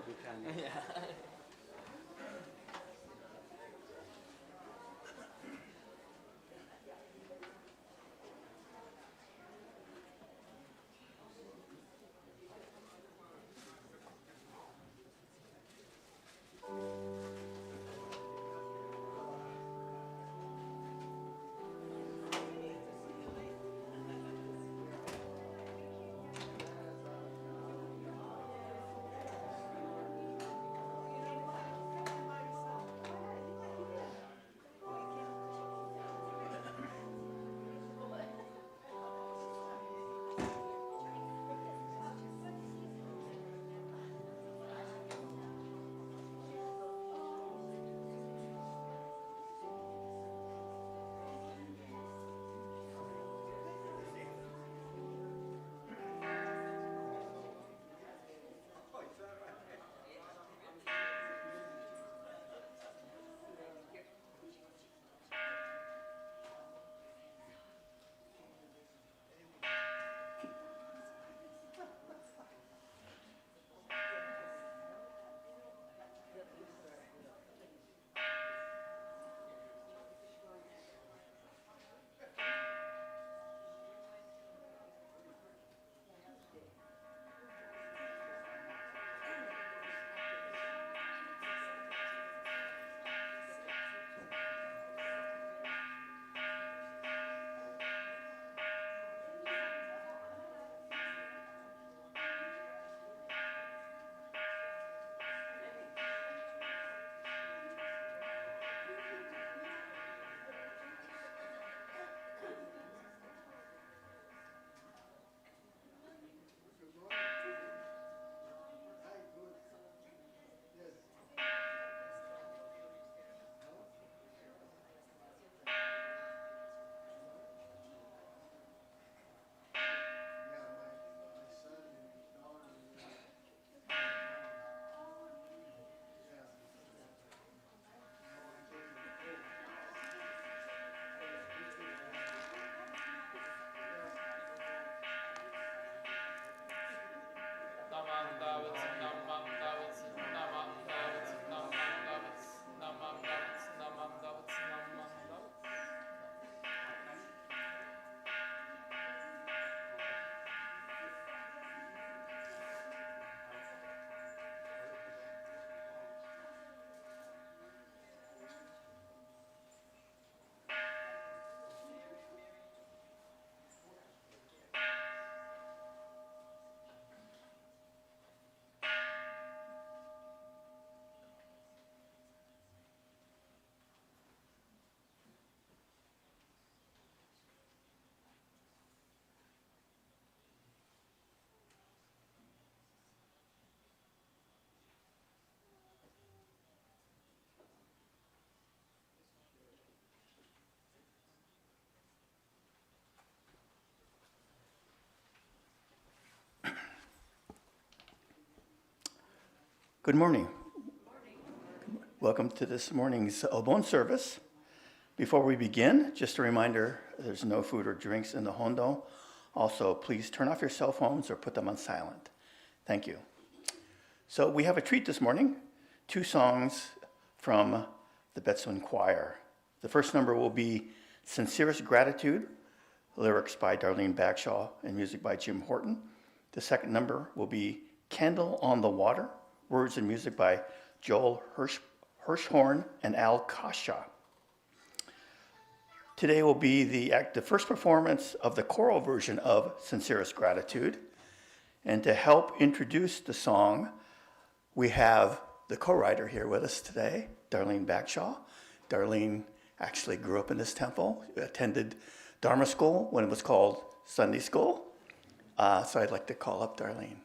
Yeah. Good morning. Welcome to this morning's Obon Service. Before we begin, just a reminder, there's no food or drinks in the Hondo. Also, please turn off your cell phones or put them on silent. Thank you. So we have a treat this morning, 2 songs from the Betsuin Choir. The first number will be Sincerest Gratitude, lyrics by Darlene Bagshaw and music by Jim Horton. The second number will be Candle on the Water, words and music by Joel Hirschhorn and Al Kasha. Today will be the first performance of the choral version of Sincerest Gratitude. And to help introduce the song, we have the co-writer here with us today, Darlene Bagshaw. Darlene actually grew up in this temple, attended Dharma school when it was called Sunday school. So I'd like to call up Darlene.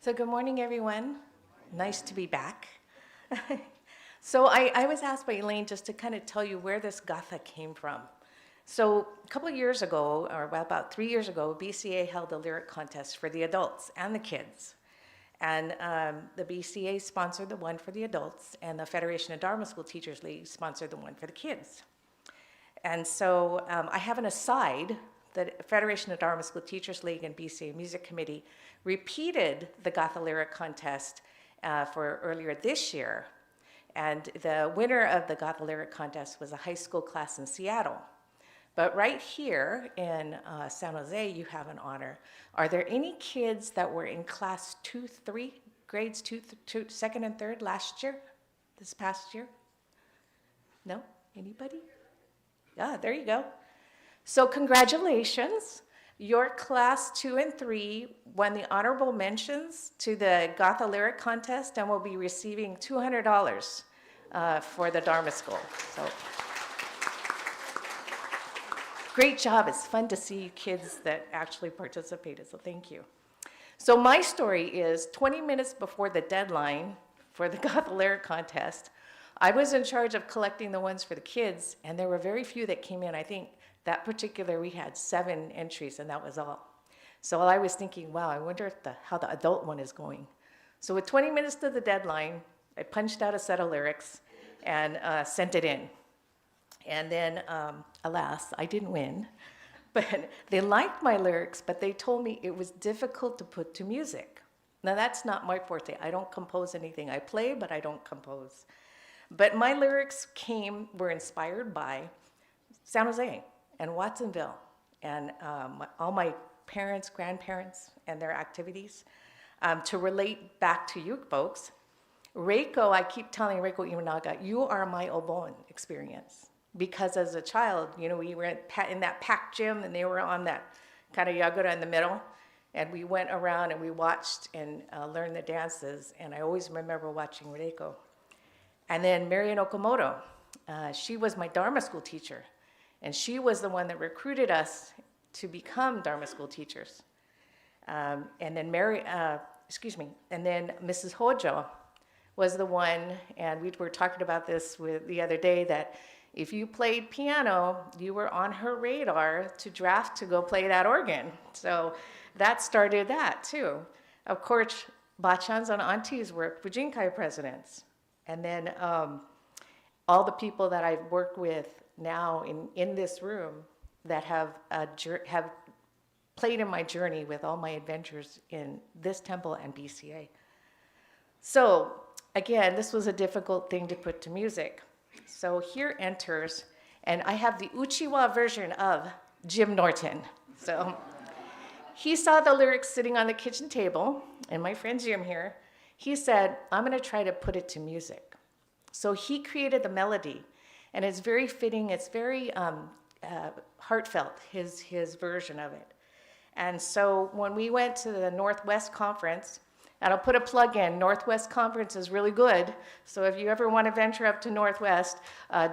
So good morning, everyone. Nice to be back. So I was asked by Elaine just to kind of tell you where this gatha came from. So a couple of years ago, or about 3 years ago, BCA held a lyric contest for the adults and the kids. And the BCA sponsored the one for the adults, and the Federation of Dharma School Teachers League sponsored the one for the kids. And so I have an aside that Federation of Dharma School Teachers League and BCA Music Committee repeated the Gatha Lyric Contest for earlier this year. And the winner of the Gatha Lyric Contest was a high school class in Seattle. But right here in San Jose, you have an honor. Are there any kids that were in class 2-3, grades 2nd and 3rd last year, this past year? No? Anybody? Yeah, there you go. So congratulations. Your class 2 and 3 won the honorable mentions to the Gatha Lyric Contest and will be receiving $200 for the Dharma School. So. Great job. It's fun to see kids that actually participated, so thank you. So my story is 20 minutes before the deadline for the Gatha Lyric Contest, I was in charge of collecting the ones for the kids, and there were very few that came in. I think that particular, we had 7 entries, and that was all. So I was thinking, wow, I wonder how the adult one is going. So with 20 minutes to the deadline, I punched out a set of lyrics and sent it in. And then, alas, I didn't win. But they liked my lyrics, but they told me it was difficult to put to music. Now, that's not my forte. I don't compose anything. I play, but I don't compose. But my lyrics were inspired by San Jose and Watsonville and all my parents, grandparents, and their activities. To relate back to you folks, Reiko, I keep telling Reiko Imanaga, you are my Obon experience. Because as a child, you know, we were in that packed gym, and they were on that kind of yagura in the middle, and we went around and we watched and learned the dances, and I always remember watching Reiko. And then Marian Okamoto, she was my Dharma school teacher, and she was the one that recruited us to become Dharma school teachers. And then and then Mrs. Hojo was the one, and we were talking about this the other day, that if you played piano, you were on her radar to draft to go play that organ. So that started that too. Of course, bachans and aunties were Bujinkai presidents. And then all the people that I've worked with now in this room that have played in my journey with all my adventures in this temple and BCA. So again, this was a difficult thing to put to music. So here enters, and I have the Uchiwa version of Jim Norton. So he saw the lyrics sitting on the kitchen table, and my friend Jim here, he said, I'm going to try to put it to music. So he created the melody, and it's very fitting, it's very heartfelt, his version of it. And so when we went to the Northwest Conference, and I'll put a plug in, Northwest Conference is really good. So if you ever want to venture up to Northwest,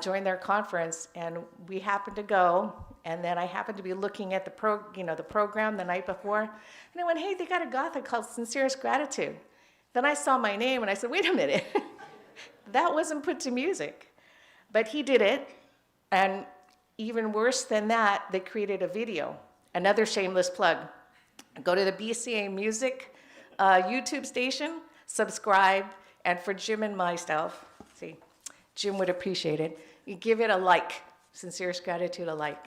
join their conference. And we happened to go, and then I happened to be looking at the program the night before. And I went, hey, they got a Gatha called Sincerest Gratitude. Then I saw my name, and I said, wait a minute. That wasn't put to music. But he did it. And even worse than that, they created a video. Another shameless plug. Go to the BCA Music YouTube station, subscribe, and for Jim and myself, see, Jim would appreciate it, you give it a like, Sincerest Gratitude, a like.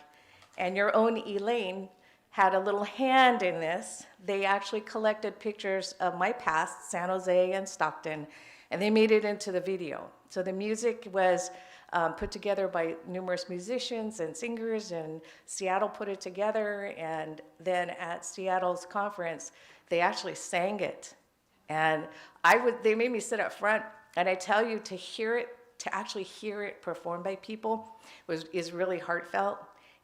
And your own Elaine had a little hand in this. They actually collected pictures of my past, San Jose and Stockton, and they made it into the video. So the music was put together by numerous musicians and singers, and Seattle put it together, and then at Seattle's conference, they actually sang it. And they made me sit up front, and I tell you, to actually hear it performed by people is really heartfelt.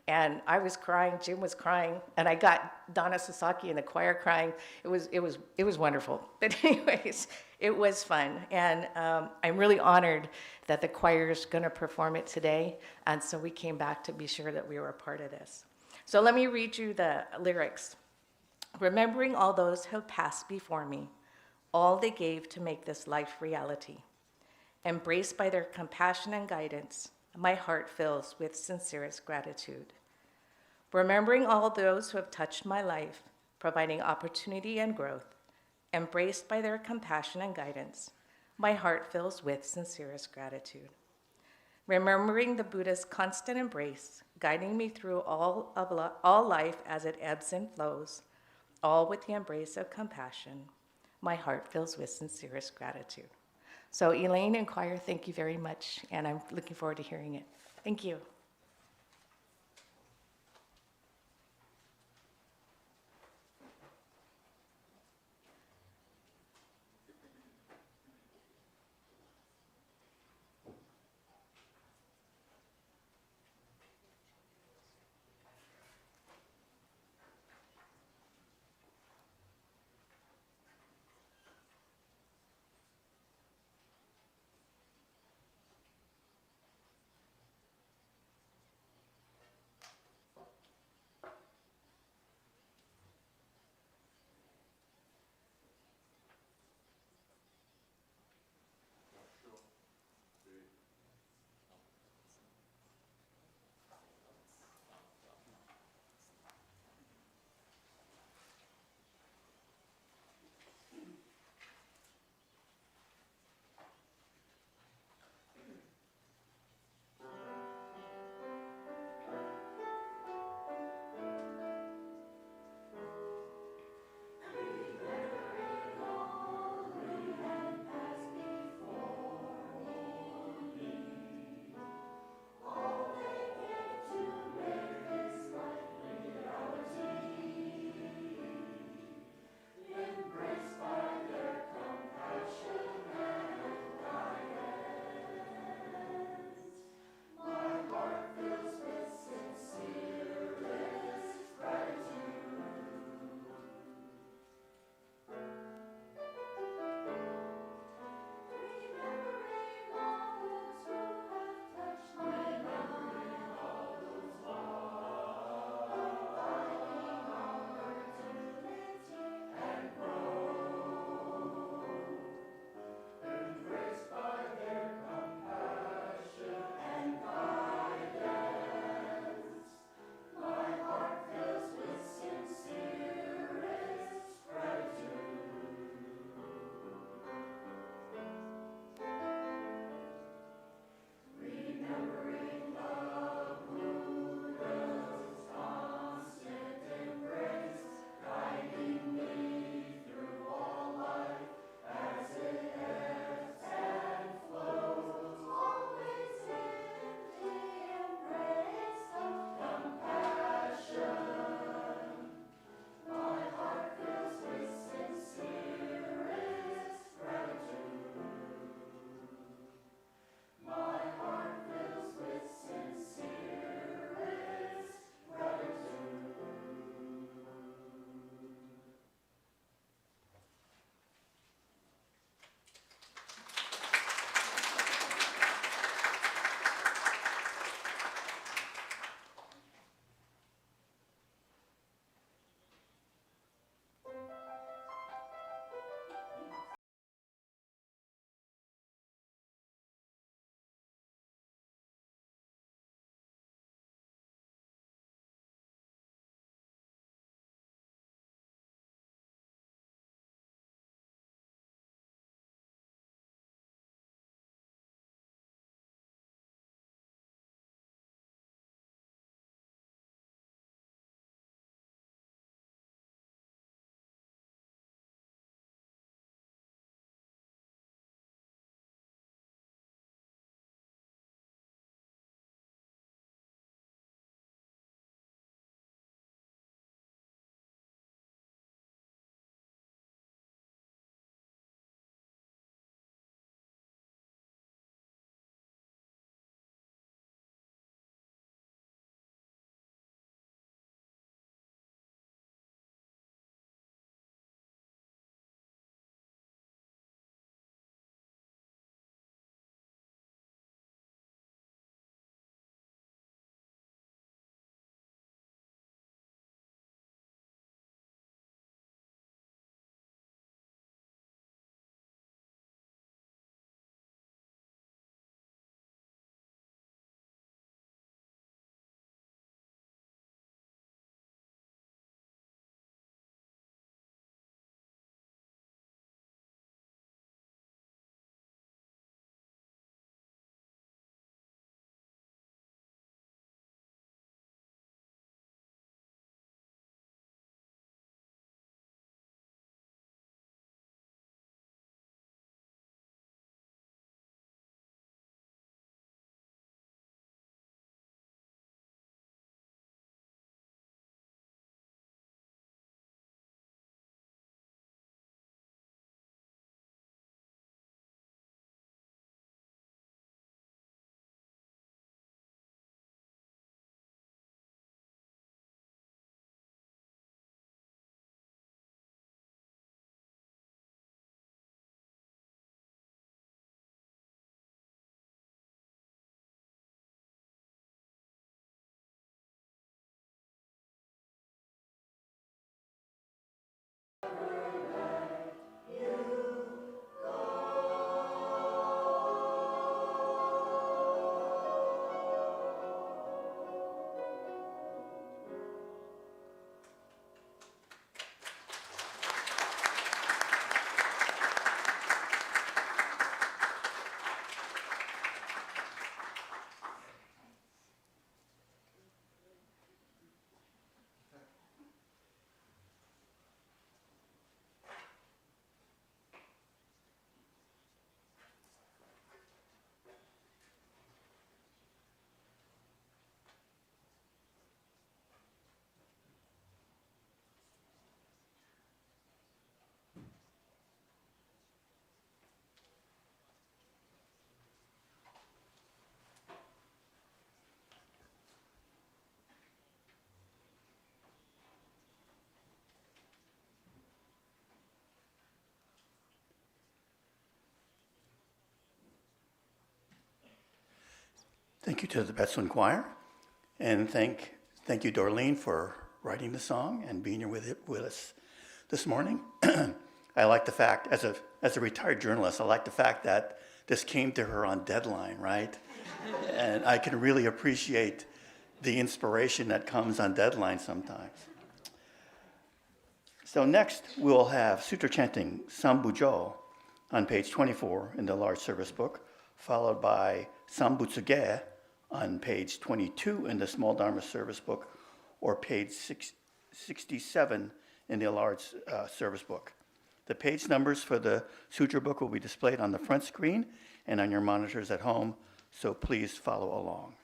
And I was crying, Jim was crying, and I got Donna Sasaki in the choir crying. It was wonderful. But anyways, it was fun. And I'm really honored that the choir is gonna perform it today. And so we came back to be sure that we were a part of this. So let me read you the lyrics. Remembering all those who have passed before me, all they gave to make this life reality. Embraced by their compassion and guidance, my heart fills with sincerest gratitude. remembering all those who have touched my life, providing opportunity and growth, embraced by their compassion and guidance, my heart fills with sincerest gratitude. Remembering the Buddha's constant embrace, guiding me through all life as it ebbs and flows, all with the embrace of compassion, my heart fills with sincerest gratitude. So Elaine and choir, thank you very much, and I'm looking forward to hearing it. Thank you. Thank you to the Betsuin Choir, and thank you, Dorleen, for writing the song and being here with us this morning. I like the fact, as a retired journalist, I like the fact that this came to her on deadline, right? And I can really appreciate the inspiration that comes on deadline sometimes. So next, we'll have Sutra Chanting Sambujo on page 24 in the large service book, followed by Sambutsuge on page 22 in the small Dharma service book, or page 67 in the large service book. The page numbers for the sutra book will be displayed on the front screen and on your monitors at home, so please follow along.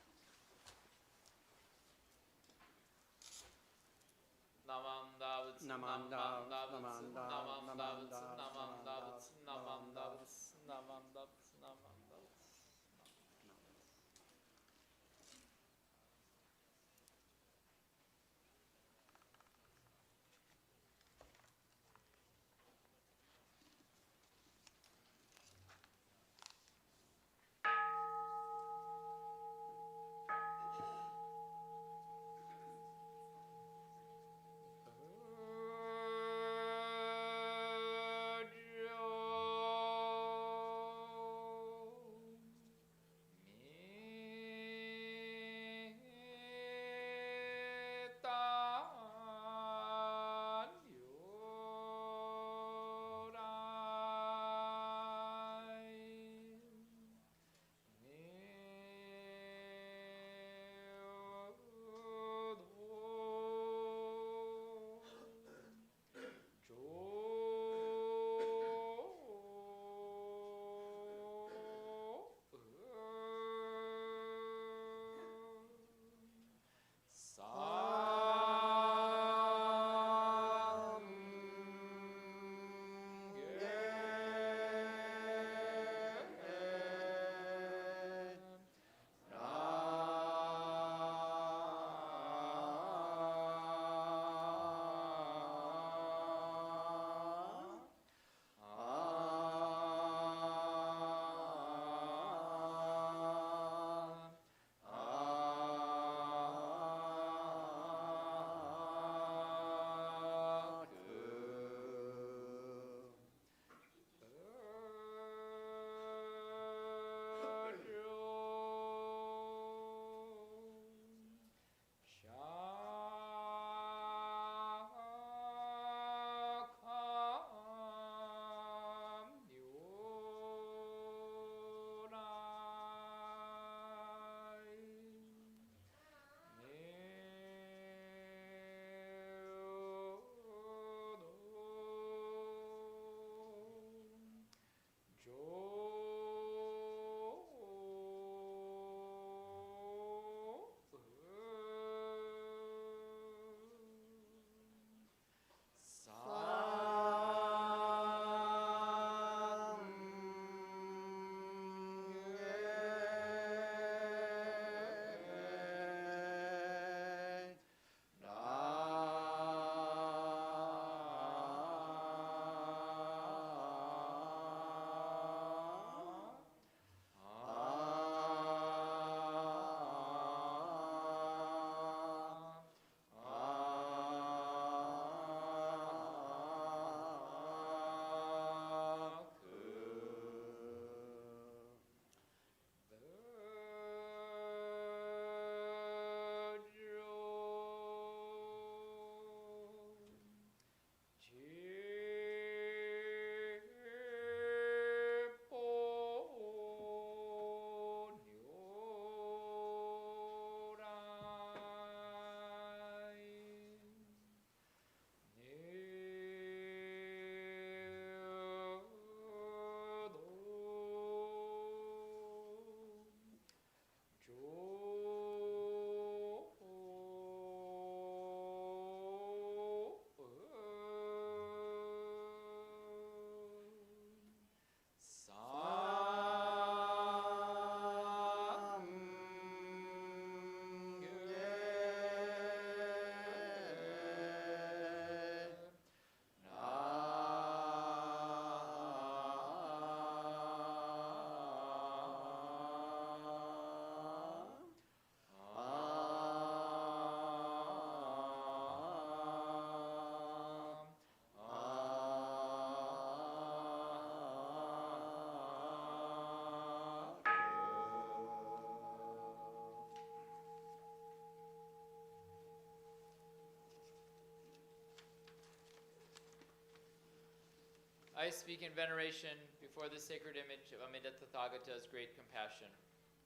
I speak in veneration before the sacred image of Amida Tathagata's great compassion.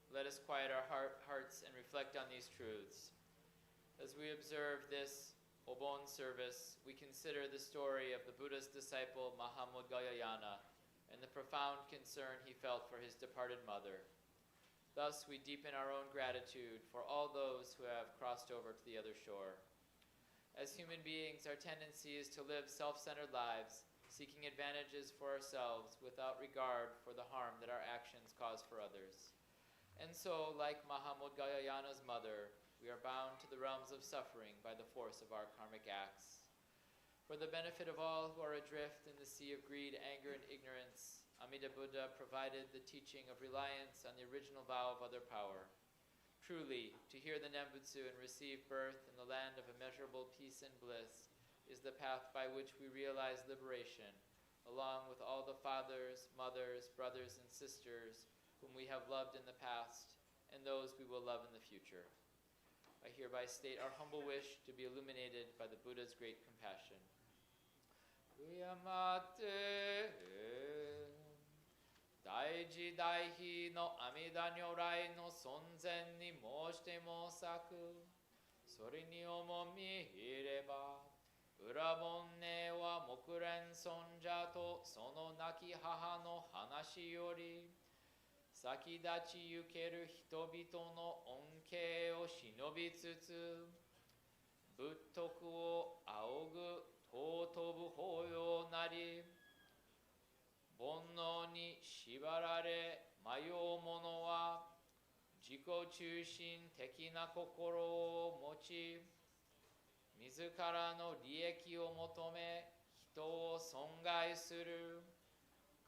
Let us quiet our hearts and reflect on these truths. As we observe this Obon service, we consider the story of the Buddhist disciple Mahamudgayayana and the profound concern he felt for his departed mother. Thus, we deepen our own gratitude for all those who have crossed over to the other shore. As human beings, our tendency is to live self-centered lives, seeking advantages for ourselves without regard for the harm that our actions cause for others. And so, like Mahamudgayayana's mother, we are bound to the realms of suffering by the force of our karmic acts. For the benefit of all who are adrift in the sea of greed, anger, and ignorance, Amida Buddha provided the teaching of reliance on the original vow of other power. Truly, to hear the Nembutsu and receive birth in the land of immeasurable peace and bliss is the path by which we realize liberation, along with all the fathers, mothers, brothers, and sisters whom we have loved in the past and those we will love in the future. I hereby state our humble wish to be illuminated by the Buddha's great compassion. Uyamate Daiji Daihi no Amida Nyorai no Sonzen ni moshite mosaku Sori ni omomi hireba Urabonne wa mokuren sonja to sono naki haha no hanashi yori Sakidachi yukeru hitobito no onkei o shinobi tsutsu Buttoku o aogu totobu hoyo nari Bonno ni shibarare mayou mono wa Jiko chushin teki na kokoro o mochi Mizukara no rieki o motome hito o songai suru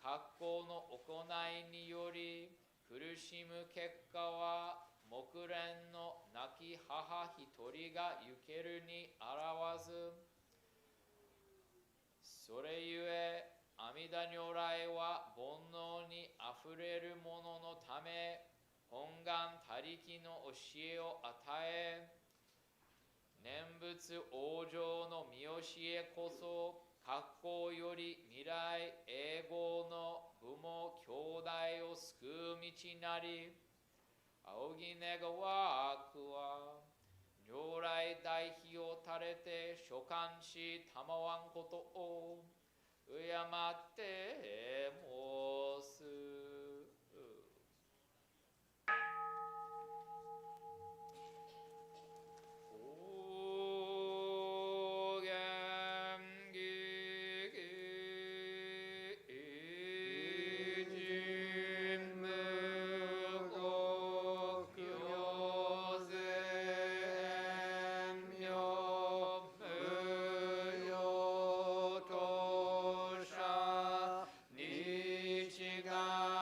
Kakko no okonai ni yori kurushimu kekka wa mokuren no naki haha hitori ga yukeru ni arawazu Sore yue Amida Nyorai wa bonno ni afureru mono no tame hongan tariki no oshie o atae Nembutsu ojo no miyoshie koso Kakko yori mirai eigo no bumo kyodai o suku michi nari Aogi nega wa aku wa Nyorai daihi o tarete shokanshi tamawan koto o Uyamate mosu Nichigai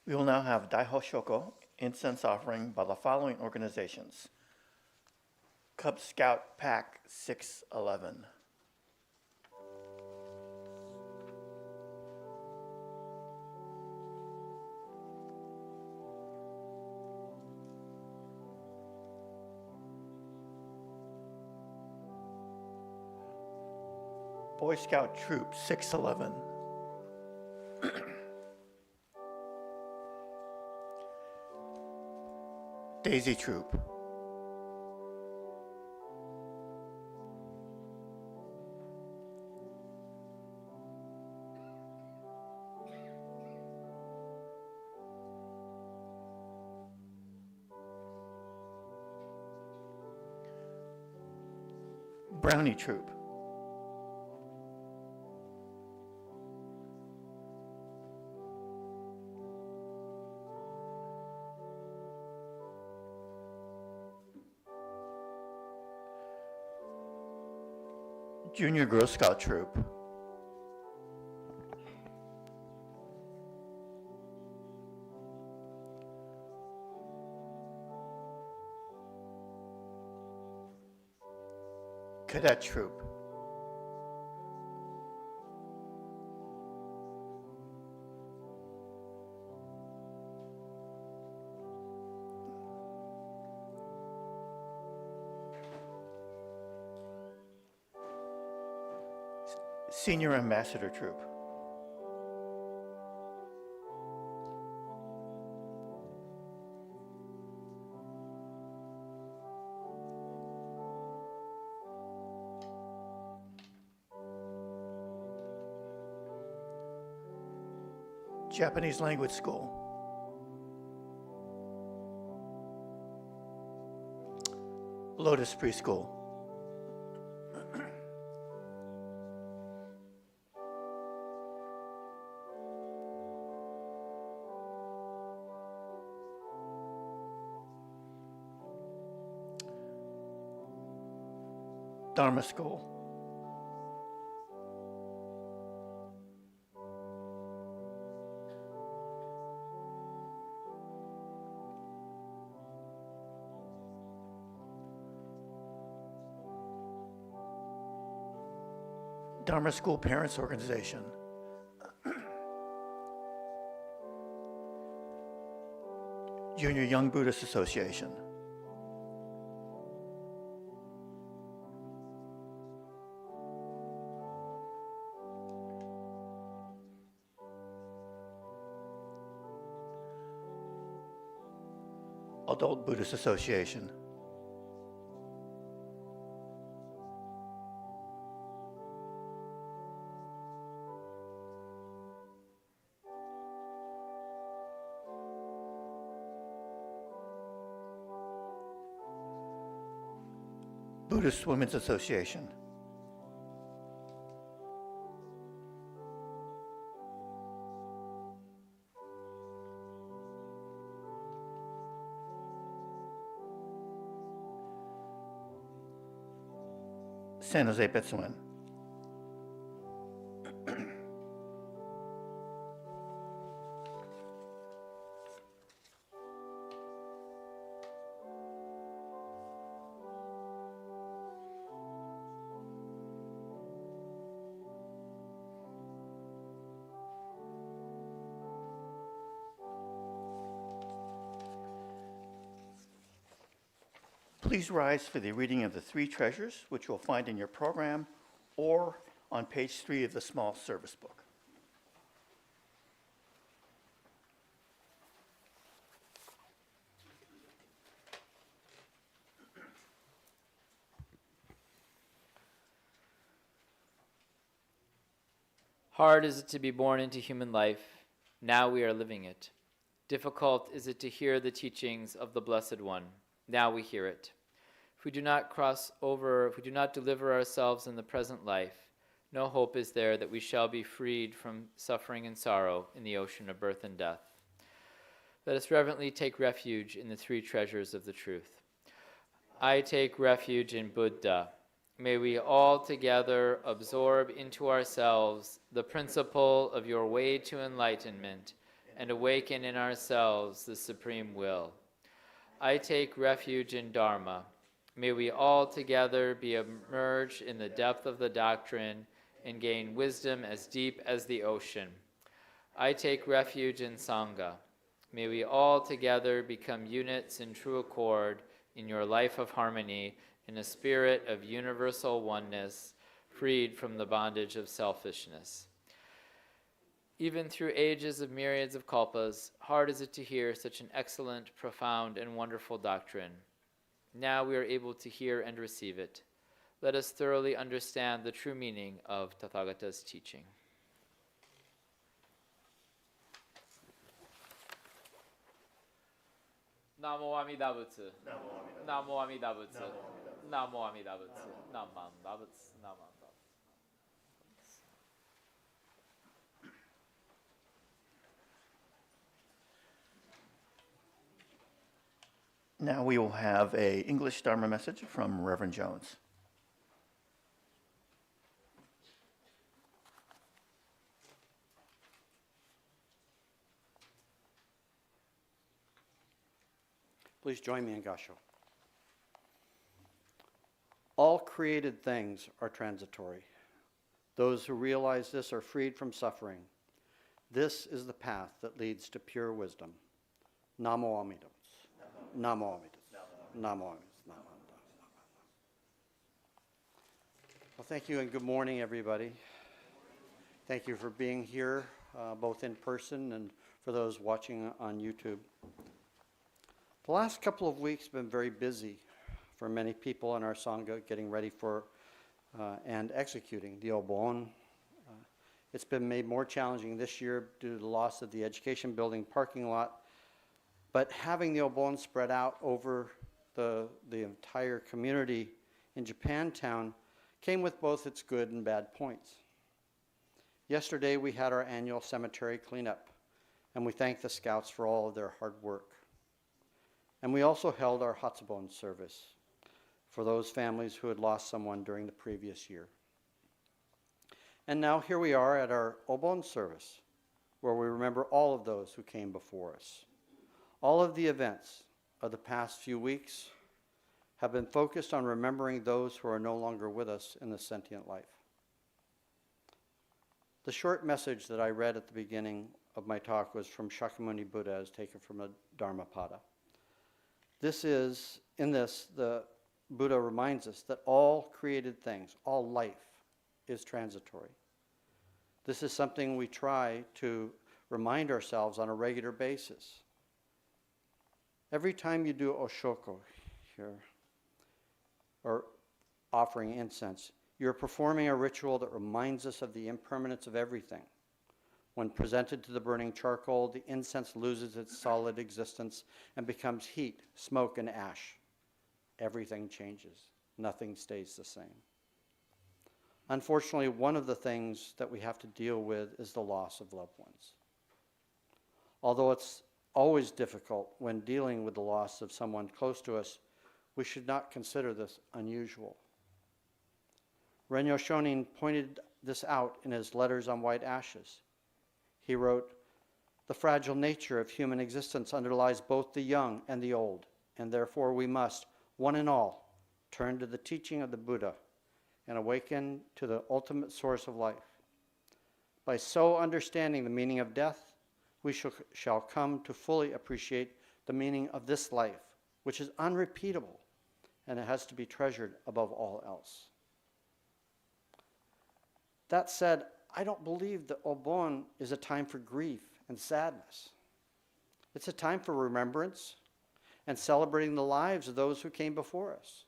We will now have Daiho Shoko, incense offering by the following organizations. Cub Scout Pack 611. Boy Scout Troop 611. Daisy Troop. Brownie Troop. Junior Girl Scout Troop. Cadet Troop. Senior Ambassador Troop. Japanese Language School. Lotus Preschool. Dharma School. Dharma School Parents Organization. Junior Young Buddhist Association. Adult Buddhist Association. Buddhist Women's Association. San Jose Betsuin. Please rise for the reading of the three treasures, which you'll find in your program or on page 3 of the small service book. Hard is it to be born into human life. Now we are living it. Difficult is it to hear the teachings of the Blessed One. Now we hear it. If we do not cross over, if we do not deliver ourselves in the present life, no hope is there that we shall be freed from suffering and sorrow in the ocean of birth and death. Let us reverently take refuge in the three treasures of the truth. I take refuge in Buddha. May we all together absorb into ourselves the principle of your way to enlightenment and awaken in ourselves the supreme will. I take refuge in Dharma. May we all together be immersed in the depth of the doctrine and gain wisdom as deep as the ocean. I take refuge in Sangha. May we all together become units in true accord in your life of harmony, in a spirit of universal oneness, freed from the bondage of selfishness. Even through ages of myriads of kalpas, hard is it to hear such an excellent, profound, and wonderful doctrine. Now we are able to hear and receive it. Let us thoroughly understand the true meaning of Tathagata's teaching. Namo Amida Butsu. Namo Amida Butsu. Namo Amida Butsu. Naman Butsu. Naman Butsu. Now we will have an English Dharma message from Reverend Jones. Please join me in Gasho. All created things are transitory. Those who realize this are freed from suffering. This is the path that leads to pure wisdom. Namo Amida Butsu. Namo Amida Butsu. Namo Amida Butsu. Well, thank you and good morning, everybody. Thank you for being here, both in person and for those watching on YouTube. The last couple of weeks have been very busy for many people in our Sangha, getting ready for and executing the Obon. It's been made more challenging this year due to the loss of the education building parking lot, but having the Obon spread out over the entire community in Japantown came with both its good and bad points. Yesterday we had our annual cemetery cleanup, and we thanked the scouts for all of their hard work. And we also held our Obon service for those families who had lost someone during the previous year. And now here we are at our Obon service, where we remember all of those who came before us. All of the events of the past few weeks have been focused on remembering those who are no longer with us in the sentient life. The short message that I read at the beginning of my talk was from Shakyamuni Buddha, as taken from a Dharmapada. In this, the Buddha reminds us that all created things, all life, is transitory. This is something we try to remind ourselves on a regular basis. Every time you do Oshoko here, or offering incense, you're performing a ritual that reminds us of the impermanence of everything. When presented to the burning charcoal, the incense loses its solid existence and becomes heat, smoke, and ash. Everything changes. Nothing stays the same. Unfortunately, one of the things that we have to deal with is the loss of loved ones. Although it's always difficult when dealing with the loss of someone close to us, we should not consider this unusual. Renyo Shonin pointed this out in his Letters on White Ashes. He wrote, "The fragile nature of human existence underlies both the young and the old, and therefore we must, one and all, turn to the teaching of the Buddha and awaken to the ultimate source of life. By so understanding the meaning of death, we shall come to fully appreciate the meaning of this life, which is unrepeatable, and it has to be treasured above all else." That said, I don't believe that Obon is a time for grief and sadness. It's a time for remembrance and celebrating the lives of those who came before us.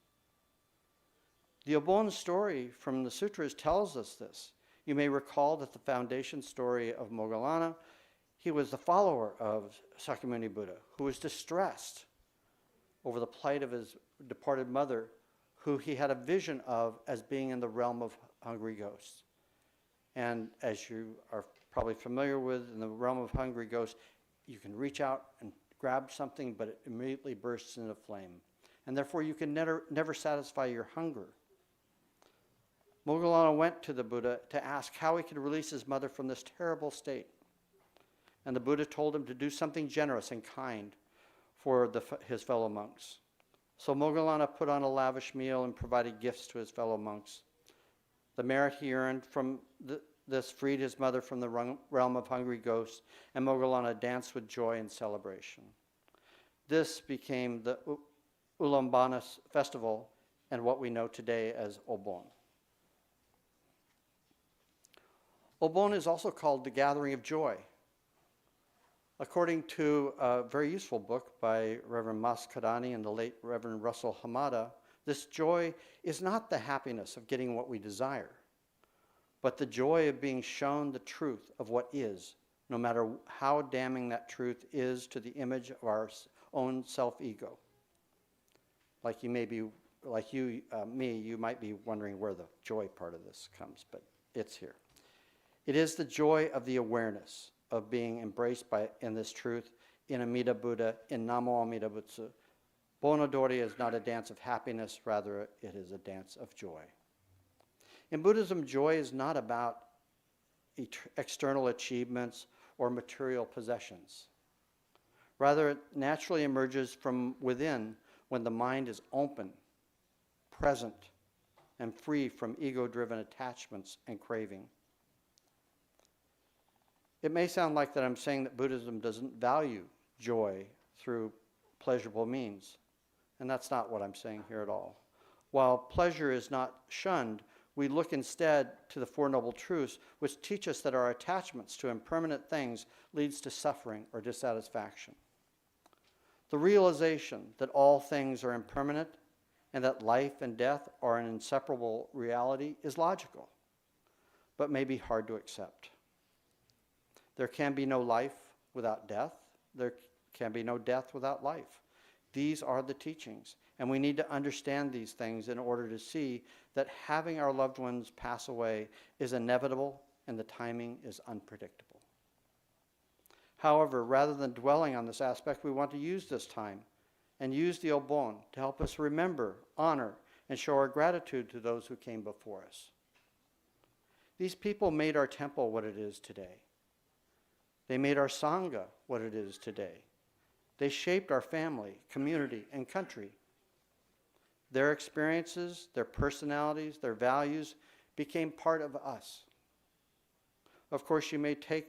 The Obon story from the sutras tells us this. You may recall that the foundation story of Moggallana, he was the follower of Shakyamuni Buddha, who was distressed over the plight of his departed mother, who he had a vision of as being in the realm of hungry ghosts. And as you are probably familiar with, in the realm of hungry ghosts, you can reach out and grab something, but it immediately bursts into flame. And therefore, you can never satisfy your hunger. Moggallana went to the Buddha to ask how he could release his mother from this terrible state. and the Buddha told him to do something generous and kind for his fellow monks. So Moggallana put on a lavish meal and provided gifts to his fellow monks. The merit he earned from this freed his mother from the realm of hungry ghosts, and Moggallana danced with joy and celebration. This became the Ulambana festival and what we know today as Obon. Obon is also called the gathering of joy. According to a very useful book by Reverend Mas Kadani and the late Reverend Russell Hamada, this joy is not the happiness of getting what we desire, but the joy of being shown the truth of what is, no matter how damning that truth is to the image of our own self-ego. Like you, you might be wondering where the joy part of this comes, but it's here. It is the joy of the awareness of being embraced in this truth, in Amida Buddha, in Namo Amida Butsu. Bonodori is not a dance of happiness, rather it is a dance of joy. In Buddhism, joy is not about external achievements or material possessions. Rather, it naturally emerges from within when the mind is open, present, and free from ego-driven attachments and craving. It may sound like that I'm saying that Buddhism doesn't value joy through pleasurable means, and that's not what I'm saying here at all. While pleasure is not shunned, we look instead to the Four Noble Truths, which teach us that our attachments to impermanent things leads to suffering or dissatisfaction. The realization that all things are impermanent and that life and death are an inseparable reality is logical, but may be hard to accept. There can be no life without death. There can be no death without life. These are the teachings, and we need to understand these things in order to see that having our loved ones pass away is inevitable and the timing is unpredictable. However, rather than dwelling on this aspect, we want to use this time and use the Obon to help us remember, honor, and show our gratitude to those who came before us. These people made our temple what it is today. They made our Sangha what it is today. They shaped our family, community, and country. Their experiences, their personalities, their values became part of us. Of course, you may take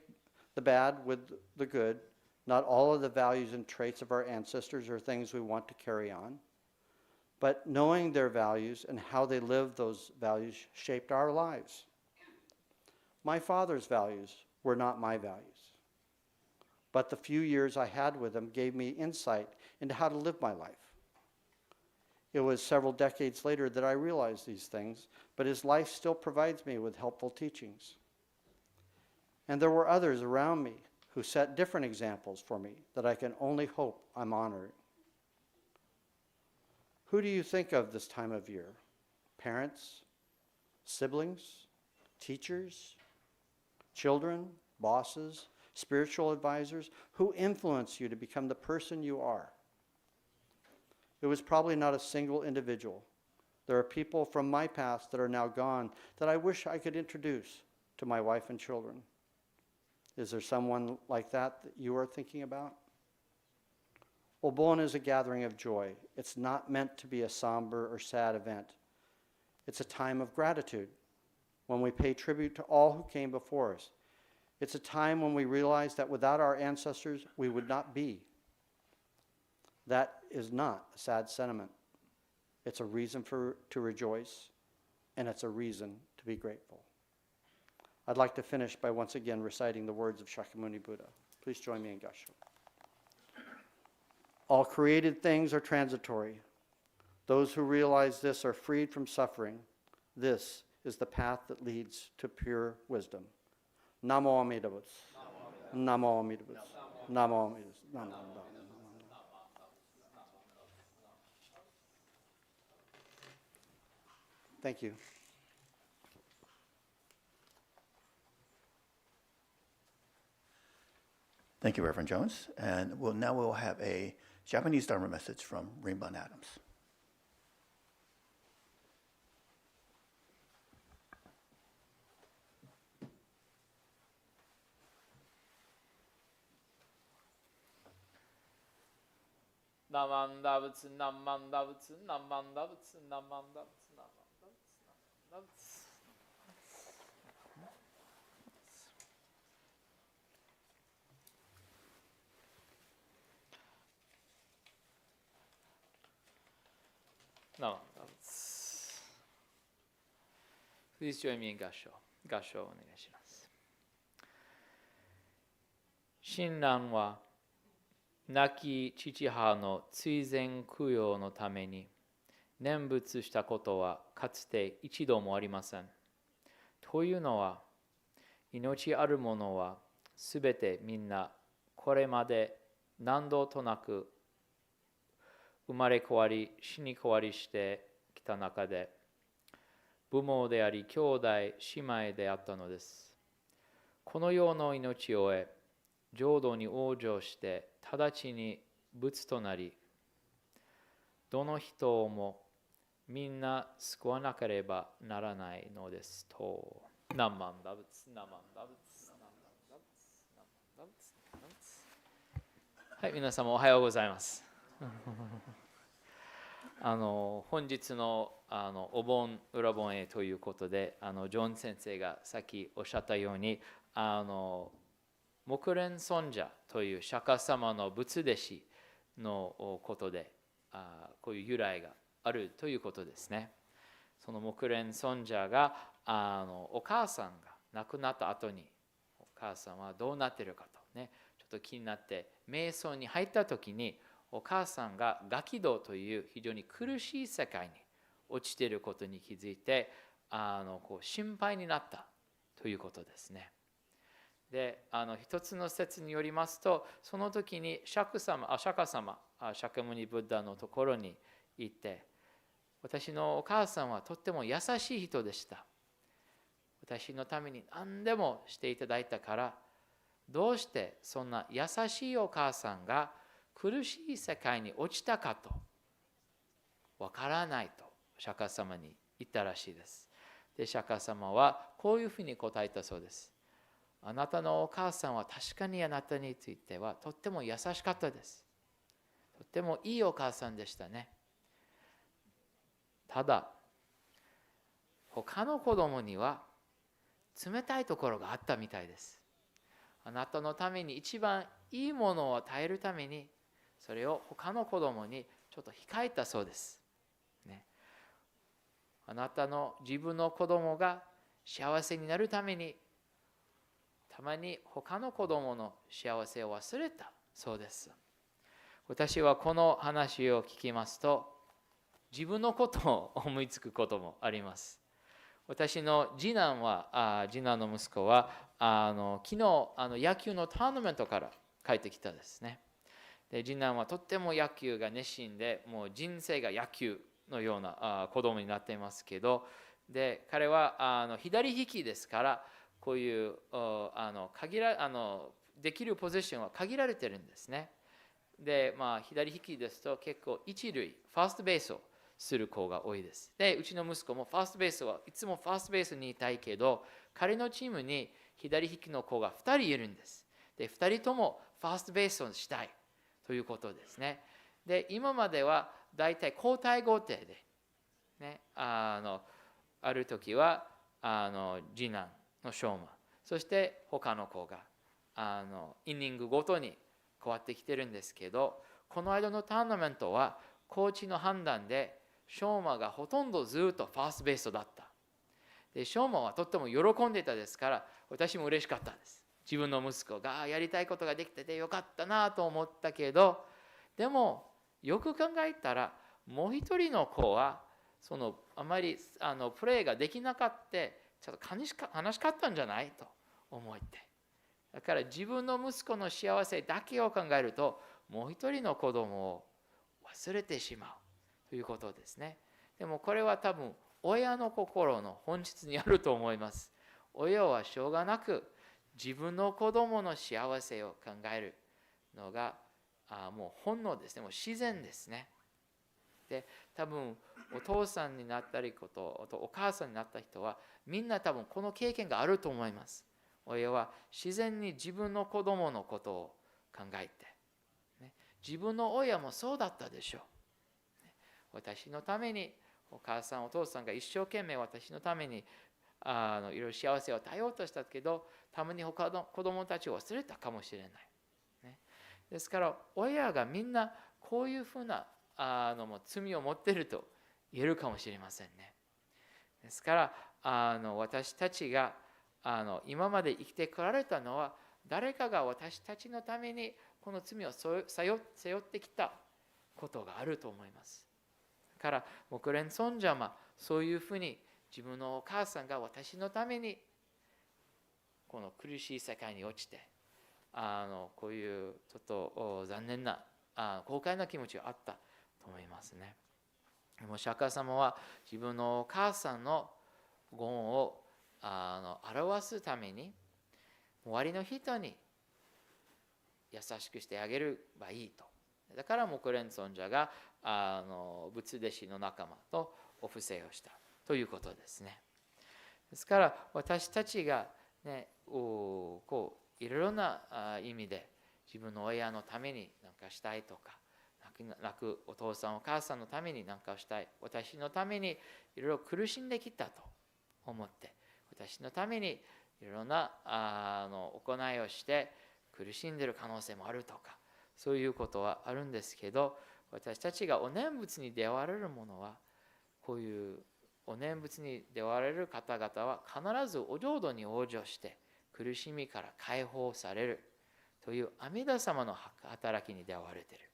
the bad with the good. Not all of the values and traits of our ancestors are things we want to carry on. But knowing their values and how they lived those values shaped our lives. My father's values were not my values. But the few years I had with him gave me insight into how to live my life. It was several decades later that I realized these things, but his life still provides me with helpful teachings. And there were others around me who set different examples for me that I can only hope I'm honoring. Who do you think of this time of year? Parents, siblings, teachers, children, bosses, spiritual advisors? Who influence you to become the person you are? It was probably not a single individual. There are people from my past that are now gone that I wish I could introduce to my wife and children. Is there someone like that you are thinking about? Obon is a gathering of joy. It's not meant to be a somber or sad event. It's a time of gratitude when we pay tribute to all who came before us. It's a time when we realize that without our ancestors, we would not be. That is not a sad sentiment. It's a reason to rejoice, and it's a reason to be grateful. I'd like to finish by once again reciting the words of Shakyamuni Buddha. Please join me in Gassho. All created things are transitory. Those who realize this are freed from suffering. This is the path that leads to pure wisdom. Namo Amida Butsu. Namo Amida Butsu. Namo Amida Butsu. Namo Amida Butsu. Thank you. Thank you, Reverend Jones. And now we'll have a Japanese Dharma message from Rinban Adams. ナマンダブツナマンダブツナマンダブツナマンダブツナマンダブツナマンダブツ。Please join me in 合唱。合唱をお願いします。親鸞は亡き父母の追善供養のために念仏したことはかつて一度もありません。というのは、命あるものはすべてみんなこれまで何度となく生まれ変わり死に変わりしてきた中で、父母であり兄弟姉妹であったのです。この世の命を得、浄土に往生して直ちに仏となり、どの人もみんな救わなければならないのですと。ナンマンダブツ、ナマンダブツ、ナマンダブツ、ナマンダブツ、ナマンダブツ。はい、皆様おはようございます。本日のお盆裏盆へということで、ジョン先生がさっきおっしゃったように、木蓮尊者という釈迦様の仏弟子のことで、こういう由来があるということですね。その木蓮尊者がお母さんが亡くなった後に、お母さんはどうなっているかとね、ちょっと気になって瞑想に入った時に、お母さんがガキ道という非常に苦しい世界に落ちていることに気づいて、こう心配になったということですね。で、一つの説によりますと、その時に釈迦様、釈迦牟尼ブッダのところに行って、私のお母さんはとっても優しい人でした。私のために何でもしていただいたから、どうしてそんな優しいお母さんが苦しい世界に落ちたかとわからないと釈迦様に言ったらしいです。で、釈迦様はこういうふうに答えたそうです。あなたのお母さんは確かにあなたについてはとっても優しかったです。とってもいいお母さんでしたね。ただ、他の子供には冷たいところがあったみたいです。あなたのために一番いいものを与えるために、それを他の子供にちょっと控えたそうです。ね、あなたの自分の子供が幸せになるために、たまに他の子供の幸せを忘れたそうです。私はこの話を聞きますと、自分のことを思いつくこともあります。私の次男の息子は昨日野球のトーナメントから帰ってきたですね。で、次男はとっても野球が熱心で、もう人生が野球のような子供になっていますけど、で、彼は左利きですから、こういうできるポジションは限られてるんですね。で、左利きですと結構一塁、ファーストベースをする子が多いです。で、うちの息子もファーストベースはいつもファーストベースにいたいけど、彼のチームに左利きの子が2人いるんです。で、2人ともファーストベースをしたいということですね。で、今まではだいたい交代交代で、ね、ある時は次男のショーマン、そして他の子がイニングごとに変わってきてるんですけど、この間のトーナメントはコーチの判断でショーマンがほとんどずっとファーストベースだった。で、ショーマンはとっても喜んでたですから、私も嬉しかったです。自分の息子がやりたいことができててよかったなと思ったけど、でもよく考えたら、もう一人の子はあまりプレーができなかった、ちょっと悲しかったんじゃないと思って。だから自分の息子の幸せだけを考えると、もう一人の子供を忘れてしまうということですね。でもこれは多分親の心の本質にあると思います。親はしょうがなく自分の子供の幸せを考えるのがもう本能ですね。もう自然ですね。で、多分お父さんになったりお母さんになった人はみんな多分この経験があると思います。親は自然に自分の子供のことを考えて、ね、自分の親もそうだったでしょう。私のためにお母さんお父さんが一生懸命私のためにいろいろ幸せを与えようとしたけど、たまに他の子供たちを忘れたかもしれない、ね、ですから親がみんなこういうふうなもう罪を持っていると言えるかもしれませんね。ですから私たちが今まで生きてこられたのは、誰かが私たちのためにこの罪を背負ってきたことがあると思います。だから木蓮尊者はそういうふうに自分のお母さんが私のためにこの苦しい世界に落ちてこういうちょっと残念な後悔な気持ちがあったと思いますね。もし釈迦様は自分のお母さんのご恩を表すために周りの人に優しくしてあげればいいと。だから木蓮尊者が仏弟子の仲間とお布施をしたということですね。ですから私たちがね、こういろいろな意味で自分の親のために何かしたいとか、泣くお父さんお母さんのために何かをしたい、私のためにいろいろ苦しんできたと思って、私のためにいろいろな行いをして苦しんでいる可能性もあるとか、そういうことはあるんですけど、私たちがお念仏に出会われるものは、こういうお念仏に出会われる方々は必ずお浄土に往生して苦しみから解放されるという阿弥陀様の働きに出会われている。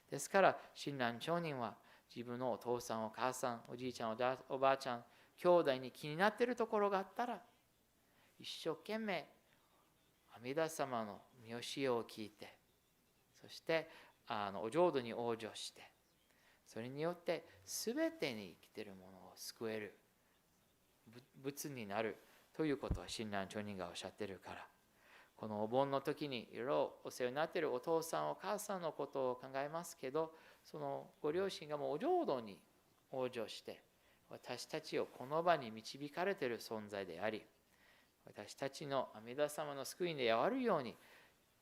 ですから親鸞上人は自分のお父さんお母さんおじいちゃんおばあちゃん兄弟に気になっているところがあったら、一生懸命阿弥陀様の御教えを聞いて、そしてお浄土に往生して、それによって全てに生きているものを救える仏になるということは親鸞上人がおっしゃっているから、このお盆の時にいろいろお世話になっているお父さんお母さんのことを考えますけど、そのご両親がもうお浄土に往生して私たちをこの場に導かれている存在であり、私たちの阿弥陀様の救いに出会われるように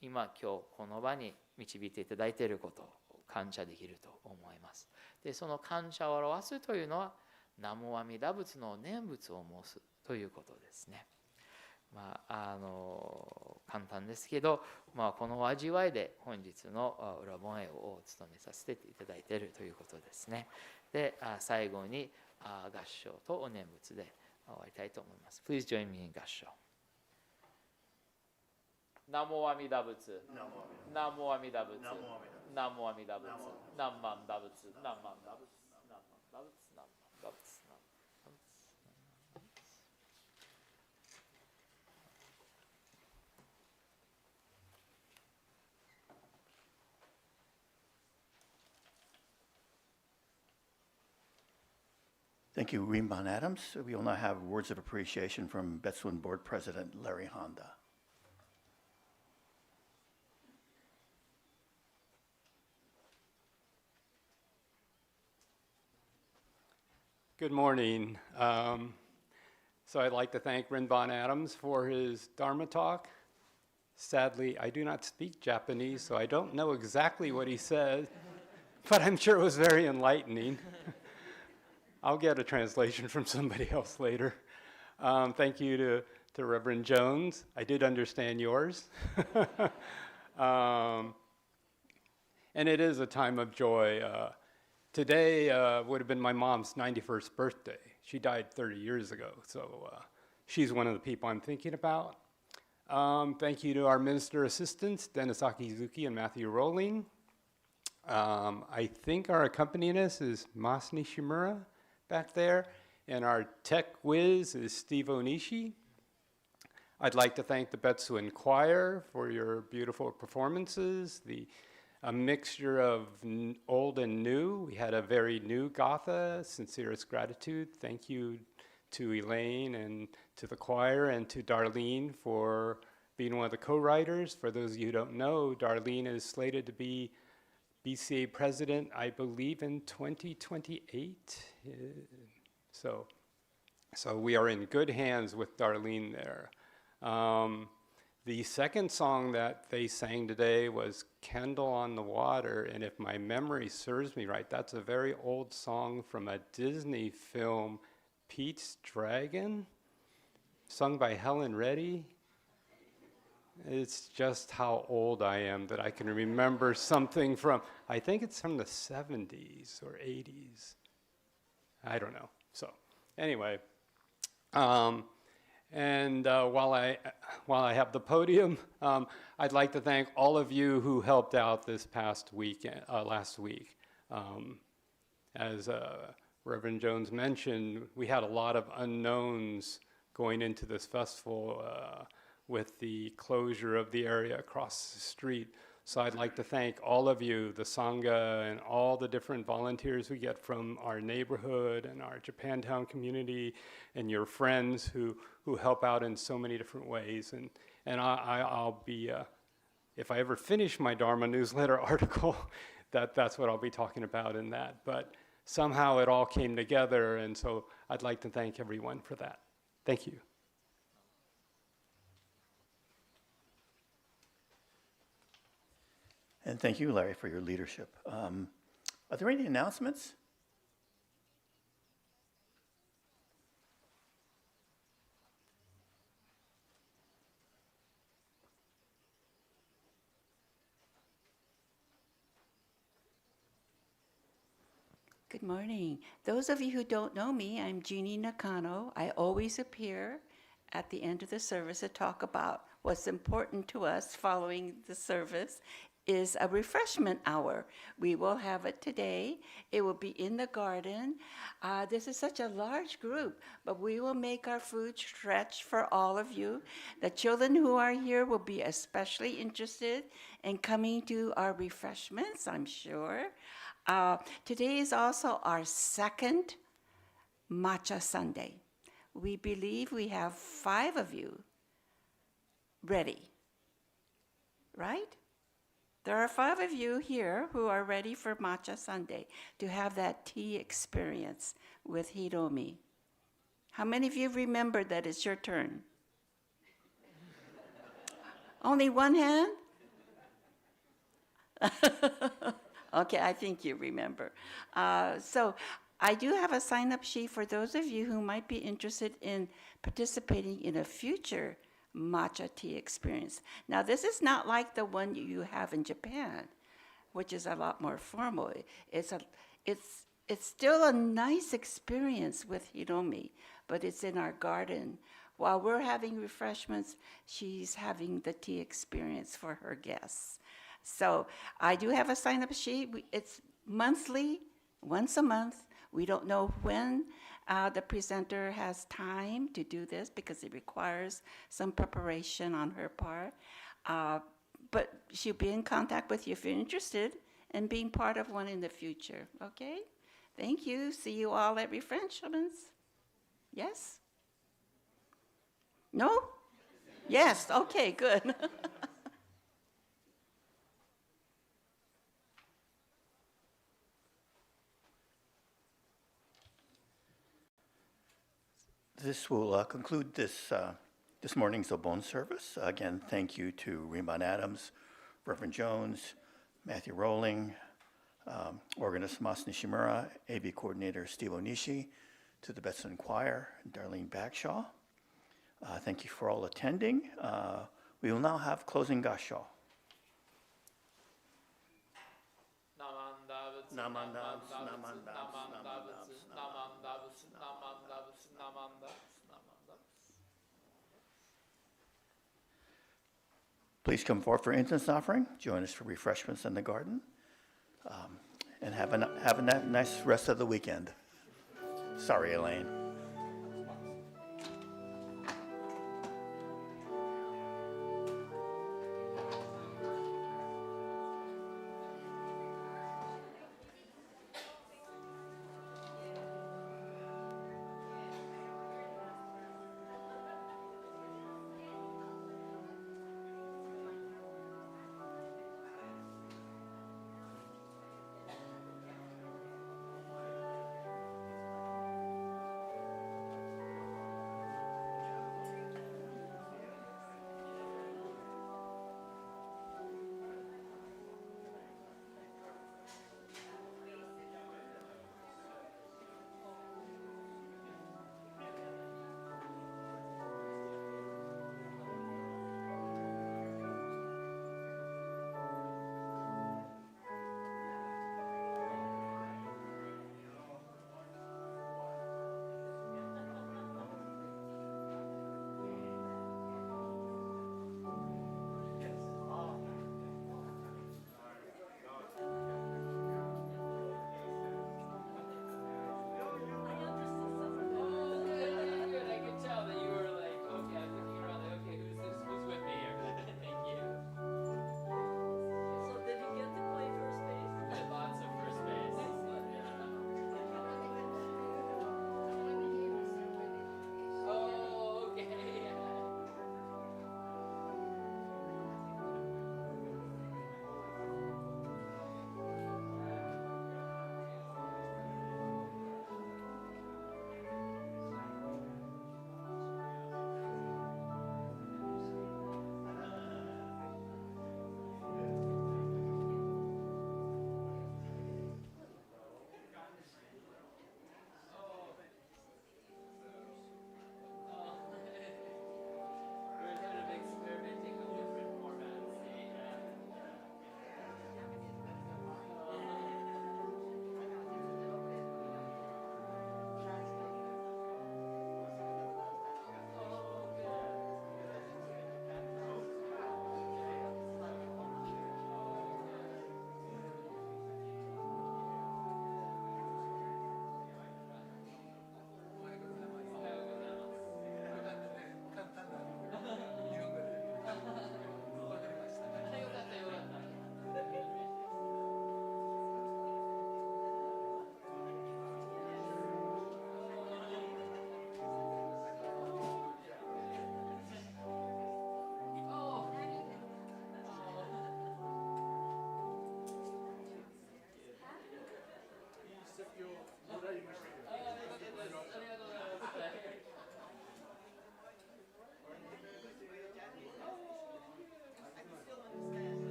今この場に導いていただいていることを感謝できると思います。でその感謝を表すというのは南無阿弥陀仏の念仏を申すということですね。簡単ですけど、この味わいで本日の裏本営を務めさせていただいているということですね。で最後に合唱とお念仏で終わりたいと思います。Please join me in 合唱。南無阿弥陀仏、南無阿弥陀仏、南無阿弥陀仏、南無阿弥陀仏、南無阿弥陀仏、南無阿弥陀仏、南無阿弥陀仏、南無阿弥陀仏。Thank you, Rinban Adams. We will now have words of appreciation from Betsuin Board President Larry Honda. Good morning. So I'd like to thank Rinban Adams for his Dharma talk. Sadly, I do not speak Japanese, so I don't know exactly what he said, but I'm sure it was very enlightening. I'll get a translation from somebody else later. Thank you to Reverend Jones. I did understand yours. And it is a time of joy. Today would have been my mom's 91st birthday. She died 30 years ago, so she's one of the people I'm thinking about. Thank you to our minister assistants, Dennis Akizuki and Matthew Rowling. I think our accompanist is Mas Nishimura back there, and our tech whiz is Steve Onishi. I'd like to thank the Betsuin Choir for your beautiful performances, a mixture of old and new. We had a very new Gatha, sincerest gratitude. Thank you to Elaine and to the choir and to Darlene for being one of the co-writers. For those of you who don't know, Darlene is slated to be BCA president, I believe, in 2028. So we are in good hands with Darlene there. The second song that they sang today was Candle on the Water, and if my memory serves me right, that's a very old song from a Disney film, Pete's Dragon, sung by Helen Reddy. It's just how old I am that I can remember something from, I think it's from the 70s or 80s. I don't know. So anyway, while I have the podium, I'd like to thank all of you who helped out this past weekend, last week. As Reverend Jones mentioned, we had a lot of unknowns going into this festival with the closure of the area across the street. So I'd like to thank all of you, the Sangha, and all the different volunteers we get from our neighborhood and our Japantown community, and your friends who help out in so many different ways. And I'll be, if I ever finish my Dharma newsletter article, that's what I'll be talking about in that. But somehow it all came together, and so I'd like to thank everyone for that. Thank you. And thank you, Larry, for your leadership. Are there any announcements? Good morning. Those of you who don't know me, I'm Jeannie Nakano. I always appear at the end of the service to talk about what's important to us following the service is a refreshment hour. We will have it today. It will be in the garden. This is such a large group, but we will make our food stretch for all of you. The children who are here will be especially interested in coming to our refreshments, I'm sure. Today is also our second Matcha Sunday. We believe we have 5 of you ready, right? There are 5 of you here who are ready for Matcha Sunday to have that tea experience with Hiromi. How many of you remember that it's your turn? Only one hand? Okay, I think you remember. So I do have a sign-up sheet for those of you who might be interested in participating in a future matcha tea experience. Now, this is not like the one you have in Japan, which is a lot more formal. It's still a nice experience with Hiromi, but it's in our garden. While we're having refreshments, she's having the tea experience for her guests. So I do have a sign-up sheet. It's monthly, once a month. We don't know when the presenter has time to do this because it requires some preparation on her part. But she'll be in contact with you if you're interested in being part of one in the future, okay? Thank you. See you all at refreshments. Yes? No? Yes, okay, good. This will conclude this morning's Obon service. Again, thank you to Rinban Adams, Reverend Jones, Matthew Rowling, Organist Mas Nishimura, AV Coordinator Steve Onishi, to the Betsuin Choir, Darlene Bagshaw. Thank you for all attending. We will now have closing gasho. Please come forward for incense offering. Join us for refreshments in the garden. And have a nice rest of the weekend. Sorry, Elaine.